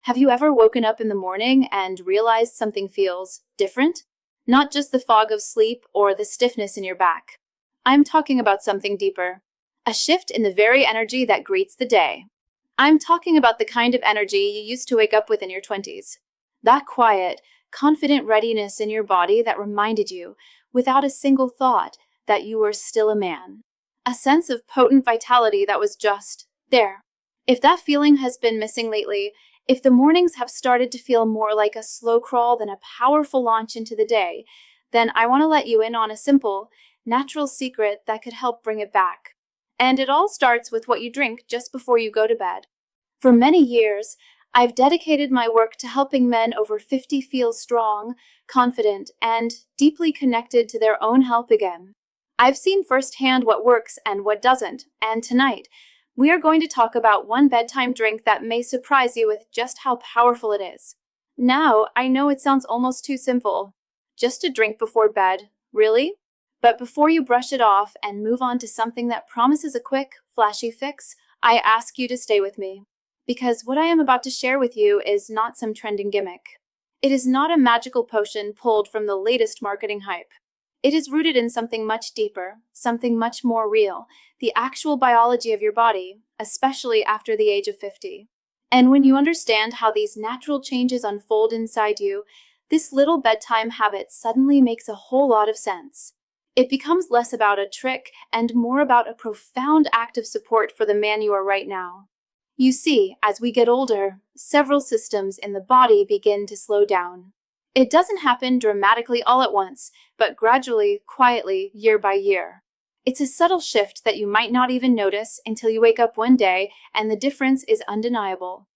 Have you ever woken up in the morning and realized something feels different? Not just the fog of sleep or the stiffness in your back. I'm talking about something deeper. A shift in the very energy that greets the day. I'm talking about the kind of energy you used to wake up with in your 20s. That quiet, confident readiness in your body that reminded you, without a single thought, that you were still a man. A sense of potent vitality that was just there. If that feeling has been missing lately, if the mornings have started to feel more like a slow crawl than a powerful launch into the day, then I want to let you in on a simple, natural secret that could help bring it back. And it all starts with what you drink just before you go to bed. For many years, I've dedicated my work to helping men over 50 feel strong, confident, and deeply connected to their own health again. I've seen firsthand what works and what doesn't, and tonight, we are going to talk about one bedtime drink that may surprise you with just how powerful it is. Now, I know it sounds almost too simple. Just a drink before bed, really? But before you brush it off and move on to something that promises a quick, flashy fix, I ask you to stay with me. Because what I am about to share with you is not some trending gimmick. It is not a magical potion pulled from the latest marketing hype. It is rooted in something much deeper, something much more real, the actual biology of your body, especially after the age of 50. And when you understand how these natural changes unfold inside you, this little bedtime habit suddenly makes a whole lot of sense. It becomes less about a trick and more about a profound act of support for the man you are right now. You see, as we get older, several systems in the body begin to slow down. It doesn't happen dramatically all at once, but gradually, quietly, year by year. It's a subtle shift that you might not even notice until you wake up one day and the difference is undeniable.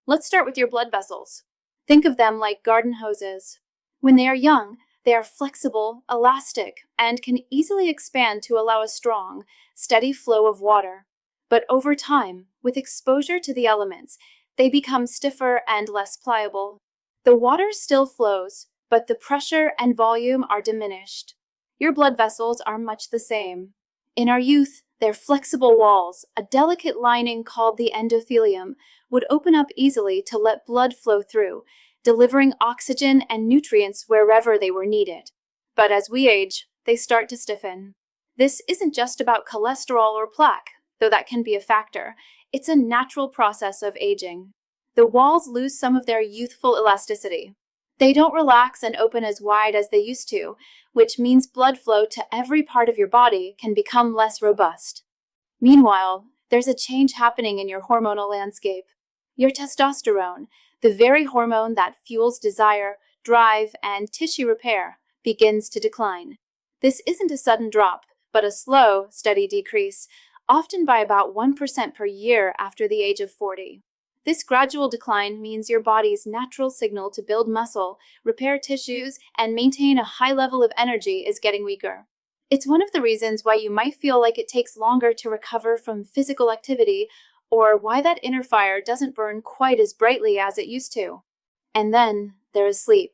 Let's start with your blood vessels. Think of them like garden hoses. When they are young, they are flexible, elastic, and can easily expand to allow a strong, steady flow of water. But over time, with exposure to the elements, they become stiffer and less pliable. The water still flows, but the pressure and volume are diminished. Your blood vessels are much the same. In our youth, their flexible walls, a delicate lining called the endothelium, would open up easily to let blood flow through, delivering oxygen and nutrients wherever they were needed. But as we age, they start to stiffen. This isn't just about cholesterol or plaque, though that can be a factor. It's a natural process of aging. The walls lose some of their youthful elasticity. They don't relax and open as wide as they used to, which means blood flow to every part of your body can become less robust. Meanwhile, there's a change happening in your hormonal landscape. Your testosterone, the very hormone that fuels desire, drive, and tissue repair, begins to decline. This isn't a sudden drop, but a slow, steady decrease, often by about 1% per year after the age of 40. This gradual decline means your body's natural signal to build muscle, repair tissues, and maintain a high level of energy is getting weaker. It's one of the reasons why you might feel like it takes longer to recover from physical activity, or why that inner fire doesn't burn quite as brightly as it used to. And then there is sleep.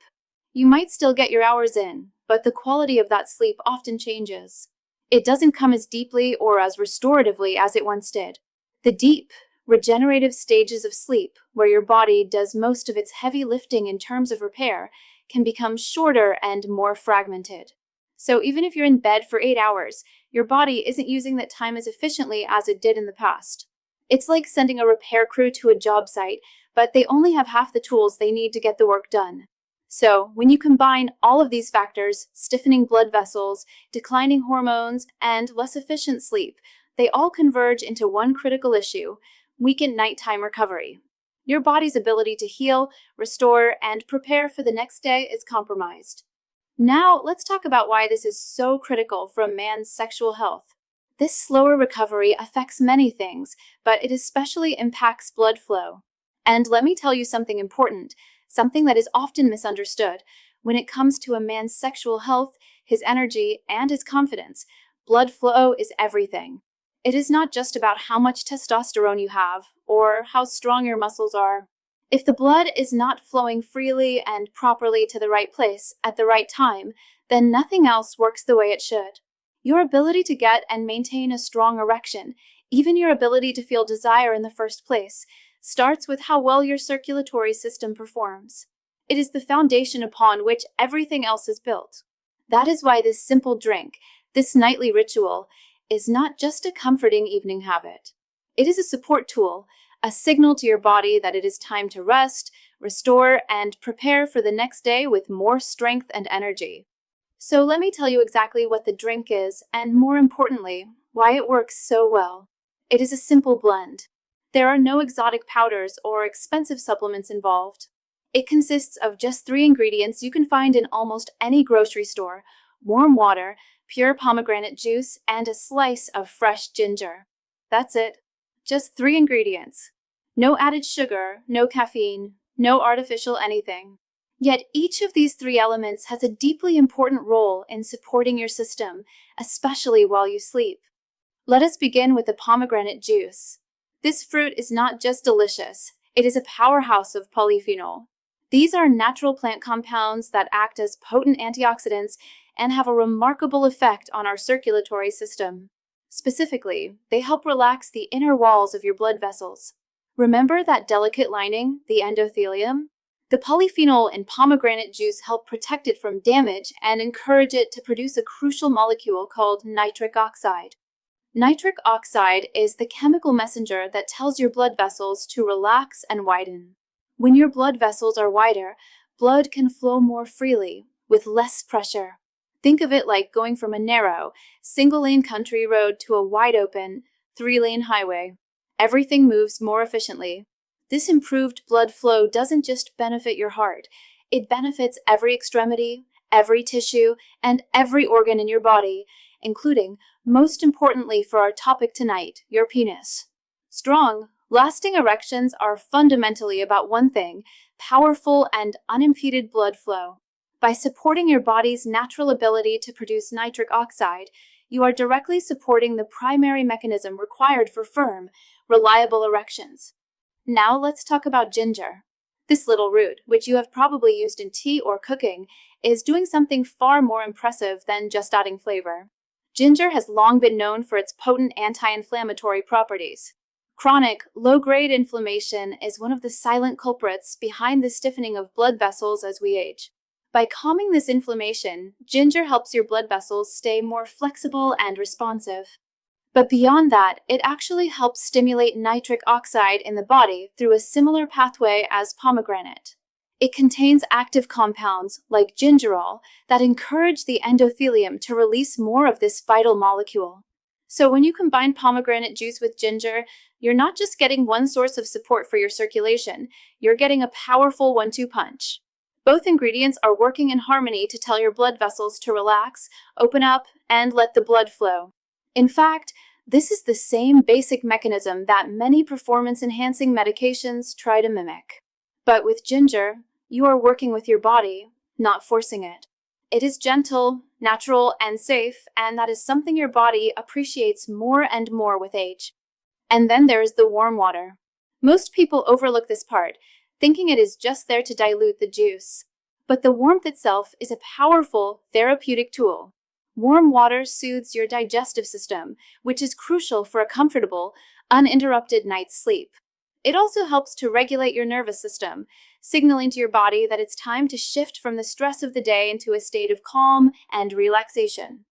You might still get your hours in, but the quality of that sleep often changes. It doesn't come as deeply or as restoratively as it once did. The deep, regenerative stages of sleep, where your body does most of its heavy lifting in terms of repair, can become shorter and more fragmented. So even if you're in bed for 8 hours, your body isn't using that time as efficiently as it did in the past. It's like sending a repair crew to a job site, but they only have half the tools they need to get the work done. So, when you combine all of these factors, stiffening blood vessels, declining hormones, and less efficient sleep, they all converge into one critical issue: weakened nighttime recovery. Your body's ability to heal, restore, and prepare for the next day is compromised. Now, let's talk about why this is so critical for a man's sexual health. This slower recovery affects many things, but it especially impacts blood flow. And let me tell you something important, something that is often misunderstood. When it comes to a man's sexual health, his energy, and his confidence, blood flow is everything. It is not just about how much testosterone you have or how strong your muscles are. If the blood is not flowing freely and properly to the right place at the right time, then nothing else works the way it should. Your ability to get and maintain a strong erection, even your ability to feel desire in the first place, starts with how well your circulatory system performs. It is the foundation upon which everything else is built. That is why this simple drink, this nightly ritual, is not just a comforting evening habit. It is a support tool, a signal to your body that it is time to rest, restore, and prepare for the next day with more strength and energy. So let me tell you exactly what the drink is, and more importantly, why it works so well. It is a simple blend. There are no exotic powders or expensive supplements involved. It consists of just 3 ingredients you can find in almost any grocery store: warm water, pure pomegranate juice, and a slice of fresh ginger. That's it. Just 3 ingredients. No added sugar, no caffeine, no artificial anything. Yet each of these 3 elements has a deeply important role in supporting your system, especially while you sleep. Let us begin with the pomegranate juice. This fruit is not just delicious, it is a powerhouse of polyphenol. These are natural plant compounds that act as potent antioxidants and have a remarkable effect on our circulatory system. Specifically, they help relax the inner walls of your blood vessels. Remember that delicate lining, the endothelium? The polyphenol in pomegranate juice help protect it from damage and encourage it to produce a crucial molecule called nitric oxide. Nitric oxide is the chemical messenger that tells your blood vessels to relax and widen. When your blood vessels are wider, blood can flow more freely, with less pressure. Think of it like going from a narrow, single-lane country road to a wide-open, 3-lane highway. Everything moves more efficiently. This improved blood flow doesn't just benefit your heart, it benefits every extremity, every tissue, and every organ in your body, including, most importantly for our topic tonight, your penis. Strong, lasting erections are fundamentally about one thing: powerful and unimpeded blood flow. By supporting your body's natural ability to produce nitric oxide, you are directly supporting the primary mechanism required for firm, reliable erections. Now let's talk about ginger. This little root, which you have probably used in tea or cooking, is doing something far more impressive than just adding flavor. Ginger has long been known for its potent anti-inflammatory properties. Chronic, low-grade inflammation is one of the silent culprits behind the stiffening of blood vessels as we age. By calming this inflammation, ginger helps your blood vessels stay more flexible and responsive. But beyond that, it actually helps stimulate nitric oxide in the body through a similar pathway as pomegranate. It contains active compounds, like gingerol, that encourage the endothelium to release more of this vital molecule. So when you combine pomegranate juice with ginger, you're not just getting one source of support for your circulation, you're getting a powerful 1-2 punch. Both ingredients are working in harmony to tell your blood vessels to relax, open up, and let the blood flow. In fact, this is the same basic mechanism that many performance-enhancing medications try to mimic. But with ginger, you are working with your body, not forcing it. It is gentle, natural, and safe, and that is something your body appreciates more and more with age. And then there is the warm water. Most people overlook this part, thinking it is just there to dilute the juice. But the warmth itself is a powerful therapeutic tool. Warm water soothes your digestive system, which is crucial for a comfortable, uninterrupted night's sleep. It also helps to regulate your nervous system, signaling to your body that it's time to shift from the stress of the day into a state of calm and relaxation.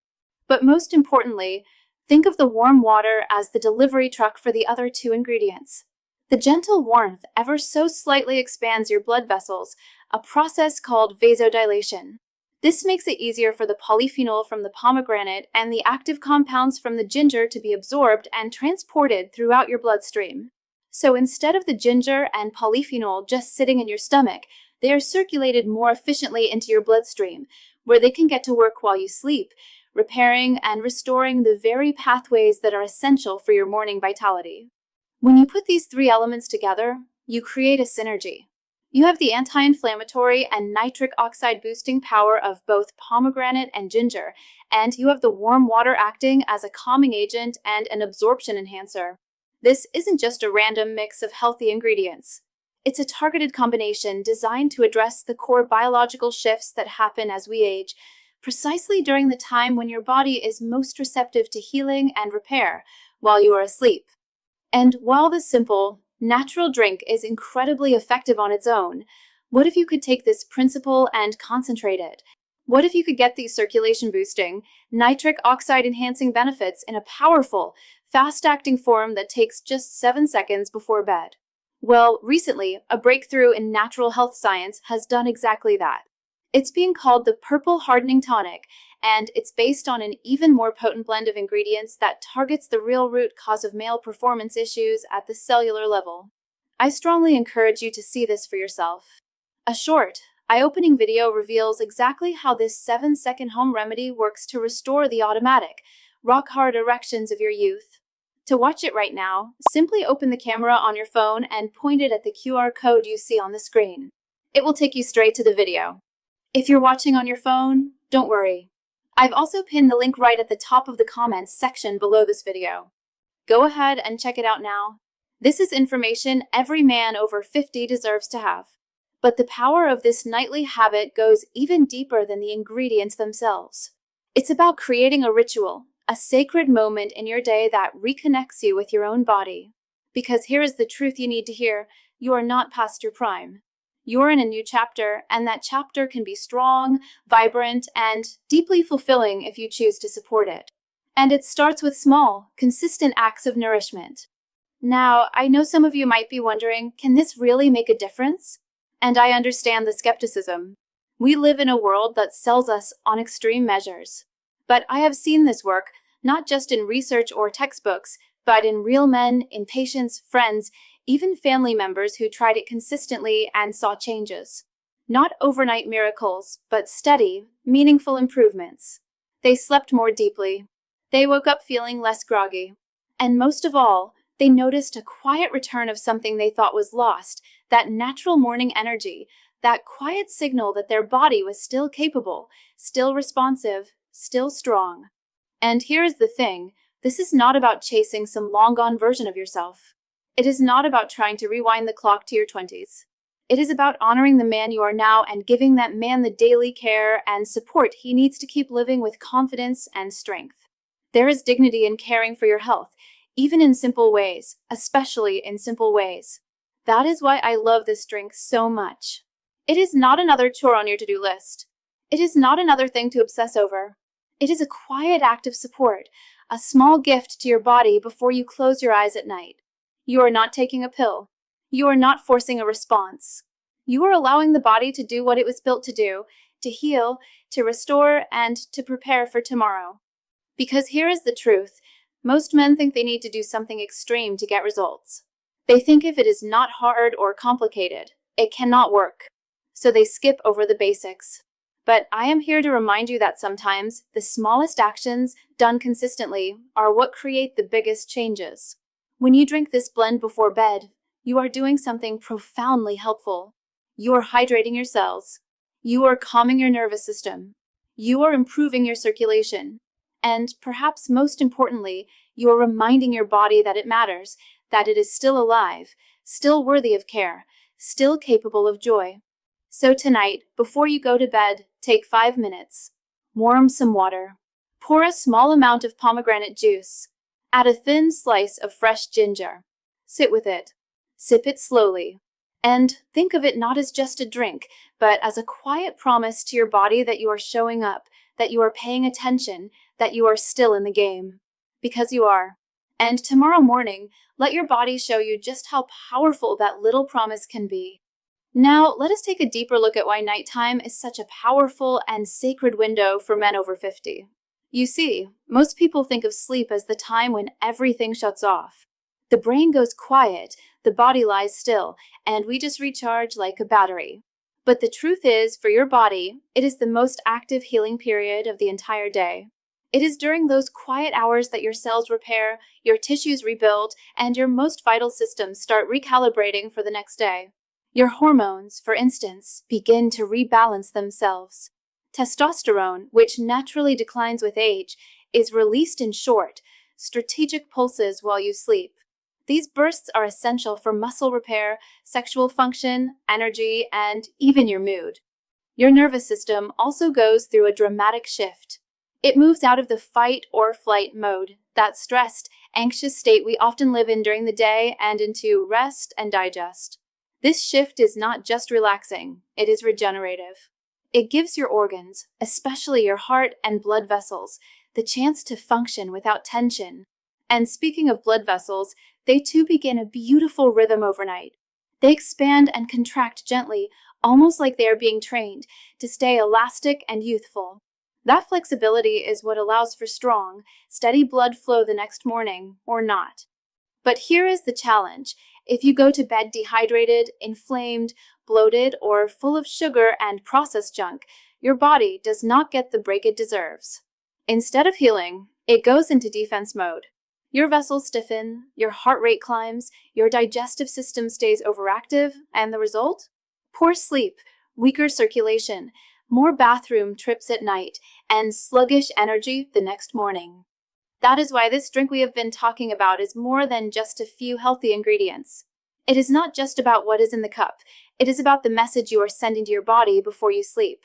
But most importantly, think of the warm water as the delivery truck for the other 2 ingredients. The gentle warmth ever so slightly expands your blood vessels, a process called vasodilation. This makes it easier for the polyphenol from the pomegranate and the active compounds from the ginger to be absorbed and transported throughout your bloodstream. So instead of the ginger and polyphenol just sitting in your stomach, they are circulated more efficiently into your bloodstream, where they can get to work while you sleep, repairing and restoring the very pathways that are essential for your morning vitality. When you put these 3 elements together, you create a synergy. You have the anti-inflammatory and nitric oxide boosting power of both pomegranate and ginger, and you have the warm water acting as a calming agent and an absorption enhancer. This isn't just a random mix of healthy ingredients. It's a targeted combination designed to address the core biological shifts that happen as we age, precisely during the time when your body is most receptive to healing and repair, while you are asleep. And while this simple, Natural drink is incredibly effective on its own. What if you could take this principle and concentrate it? What if you could get these circulation boosting, nitric oxide enhancing benefits in a powerful, fast acting form that takes just 7 seconds before bed? Well, recently, a breakthrough in natural health science has done exactly that. It's being called the Purple Hardening Tonic, and it's based on an even more potent blend of ingredients that targets the real root cause of male performance issues at the cellular level. I strongly encourage you to see this for yourself. A short, eye-opening video reveals exactly how this 7-second home remedy works to restore the automatic, rock-hard erections of your youth. To watch it right now, simply open the camera on your phone and point it at the QR code you see on the screen. It will take you straight to the video. If you're watching on your phone, don't worry. I've also pinned the link right at the top of the comments section below this video. Go ahead and check it out now. This is information every man over 50 deserves to have. But the power of this nightly habit goes even deeper than the ingredients themselves. It's about creating a ritual, a sacred moment in your day that reconnects you with your own body. Because here is the truth you need to hear: you are not past your prime. You're in a new chapter, and that chapter can be strong, vibrant, and deeply fulfilling if you choose to support it. And it starts with small, consistent acts of nourishment. Now, I know some of you might be wondering, can this really make a difference? And I understand the skepticism. We live in a world that sells us on extreme measures. But I have seen this work, not just in research or textbooks, but in real men, in patients, friends, even family members who tried it consistently and saw changes. Not overnight miracles, but steady, meaningful improvements. They slept more deeply. They woke up feeling less groggy. And most of all, they noticed a quiet return of something they thought was lost, that natural morning energy, that quiet signal that their body was still capable, still responsive, still strong. And here is the thing: this is not about chasing some long-gone version of yourself. It is not about trying to rewind the clock to your 20s. It is about honoring the man you are now and giving that man the daily care and support he needs to keep living with confidence and strength. There is dignity in caring for your health, even in simple ways, especially in simple ways. That is why I love this drink so much. It is not another chore on your to-do list. It is not another thing to obsess over. It is a quiet act of support, a small gift to your body before you close your eyes at night. You are not taking a pill. You are not forcing a response. You are allowing the body to do what it was built to do, to heal, to restore, and to prepare for tomorrow. Because here is the truth: most men think they need to do something extreme to get results. They think if it is not hard or complicated, it cannot work. So they skip over the basics. But I am here to remind you that sometimes the smallest actions, done consistently, are what create the biggest changes. When you drink this blend before bed, you are doing something profoundly helpful. You are hydrating your cells. You are calming your nervous system. You are improving your circulation. And perhaps most importantly, you are reminding your body that it matters, that it is still alive, still worthy of care, still capable of joy. So tonight, before you go to bed, take 5 minutes. Warm some water. Pour a small amount of pomegranate juice. Add a thin slice of fresh ginger. Sit with it. Sip it slowly. And think of it not as just a drink, but as a quiet promise to your body that you are showing up, that you are paying attention, that you are still in the game. Because you are. And tomorrow morning, let your body show you just how powerful that little promise can be. Now, let us take a deeper look at why nighttime is such a powerful and sacred window for men over 50. You see, most people think of sleep as the time when everything shuts off. The brain goes quiet, the body lies still, and we just recharge like a battery. But the truth is, for your body, it is the most active healing period of the entire day. It is during those quiet hours that your cells repair, your tissues rebuild, and your most vital systems start recalibrating for the next day. Your hormones, for instance, begin to rebalance themselves. Testosterone, which naturally declines with age, is released in short, strategic pulses while you sleep. These bursts are essential for muscle repair, sexual function, energy, and even your mood. Your nervous system also goes through a dramatic shift. It moves out of the fight or flight mode that stressed, anxious state we often live in during the day and into rest and digest. This shift is not just relaxing, it is regenerative. It gives your organs, especially your heart and blood vessels, the chance to function without tension. And speaking of blood vessels, they too begin a beautiful rhythm overnight. They expand and contract gently, almost like they are being trained to stay elastic and youthful. That flexibility is what allows for strong, steady blood flow the next morning, or not. But here is the challenge. If you go to bed dehydrated, inflamed, bloated, or full of sugar and processed junk, your body does not get the break it deserves. Instead of healing, it goes into defense mode. Your vessels stiffen, your heart rate climbs, your digestive system stays overactive, and the result? Poor sleep, weaker circulation, more bathroom trips at night, and sluggish energy the next morning. That is why this drink we have been talking about is more than just a few healthy ingredients. It is not just about what is in the cup, it is about the message you are sending to your body before you sleep.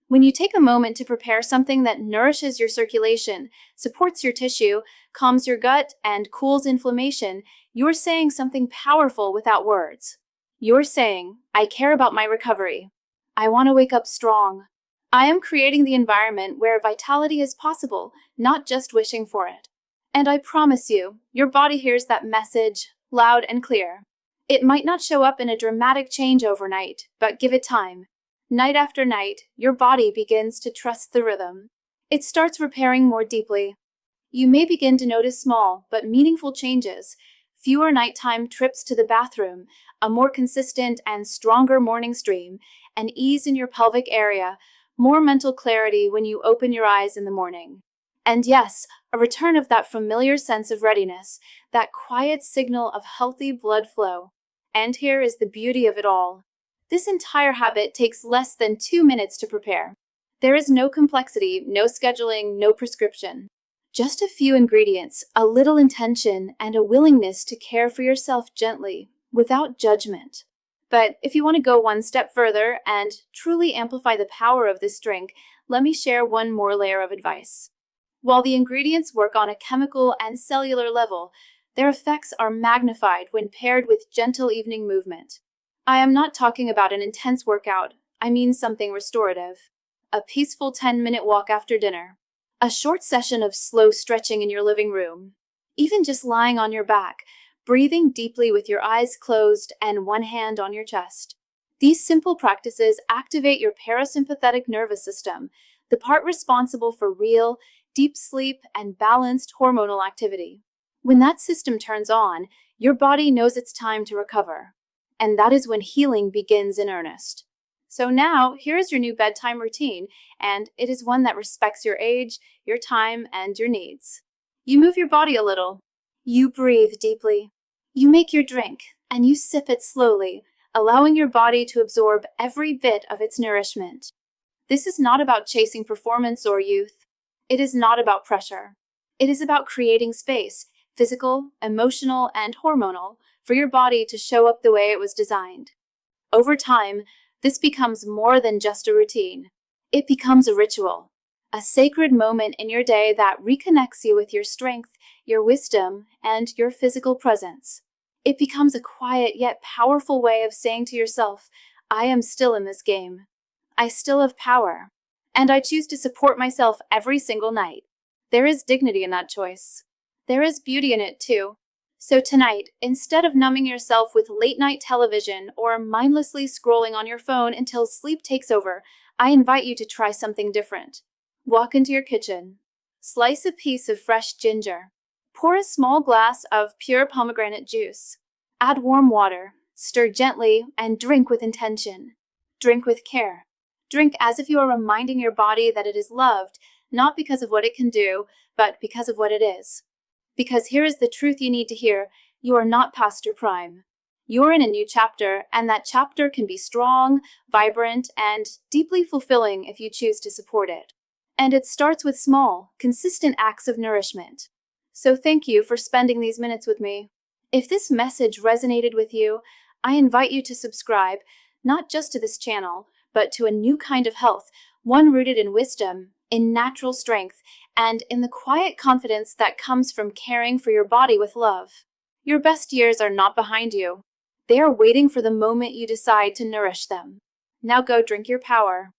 When you take a moment to prepare something that nourishes your circulation, supports your tissue, calms your gut, and cools inflammation, you're saying something powerful without words. You're saying, I care about my recovery. I want to wake up strong. I am creating the environment where vitality is possible, not just wishing for it. And I promise you, your body hears that message loud and clear. It might not show up in a dramatic change overnight, but give it time. Night after night, your body begins to trust the rhythm. It starts repairing more deeply. You may begin to notice small but meaningful changes: fewer nighttime trips to the bathroom, a more consistent and stronger morning stream, an ease in your pelvic area, more mental clarity when you open your eyes in the morning. And yes, a return of that familiar sense of readiness, that quiet signal of healthy blood flow. And here is the beauty of it all. This entire habit takes less than 2 minutes to prepare. There is no complexity, no scheduling, no prescription. Just a few ingredients, a little intention, and a willingness to care for yourself gently, without judgment. But if you want to go one step further and truly amplify the power of this drink, let me share one more layer of advice. While the ingredients work on a chemical and cellular level, their effects are magnified when paired with gentle evening movement. I am not talking about an intense workout, I mean something restorative. A peaceful 10-minute walk after dinner. A short session of slow stretching in your living room. Even just lying on your back, breathing deeply with your eyes closed and one hand on your chest. These simple practices activate your parasympathetic nervous system, the part responsible for real, deep sleep and balanced hormonal activity. When that system turns on, your body knows it's time to recover. And that is when healing begins in earnest. So now, here is your new bedtime routine, and it is one that respects your age, your time, and your needs. You move your body a little. You breathe deeply. You make your drink, and you sip it slowly, allowing your body to absorb every bit of its nourishment. This is not about chasing performance or youth. It is not about pressure. It is about creating space, physical, emotional, and hormonal, for your body to show up the way it was designed. Over time, this becomes more than just a routine. It becomes a ritual, a sacred moment in your day that reconnects you with your strength, your wisdom, and your physical presence. It becomes a quiet yet powerful way of saying to yourself, I am still in this game. I still have power, and I choose to support myself every single night. There is dignity in that choice. There is beauty in it too. So tonight, instead of numbing yourself with late-night television or mindlessly scrolling on your phone until sleep takes over, I invite you to try something different. Walk into your kitchen. Slice a piece of fresh ginger. Pour a small glass of pure pomegranate juice. Add warm water. Stir gently and drink with intention. Drink with care. Drink as if you are reminding your body that it is loved, not because of what it can do, but because of what it is. Because here is the truth you need to hear: you are not past your prime. You're in a new chapter, and that chapter can be strong, vibrant, and deeply fulfilling if you choose to support it. And it starts with small, consistent acts of nourishment. So thank you for spending these minutes with me. If this message resonated with you, I invite you to subscribe, not just to this channel, but to a new kind of health, one rooted in wisdom, in natural strength, and in the quiet confidence that comes from caring for your body with love. Your best years are not behind you. They are waiting for the moment you decide to nourish them. Now go drink your power.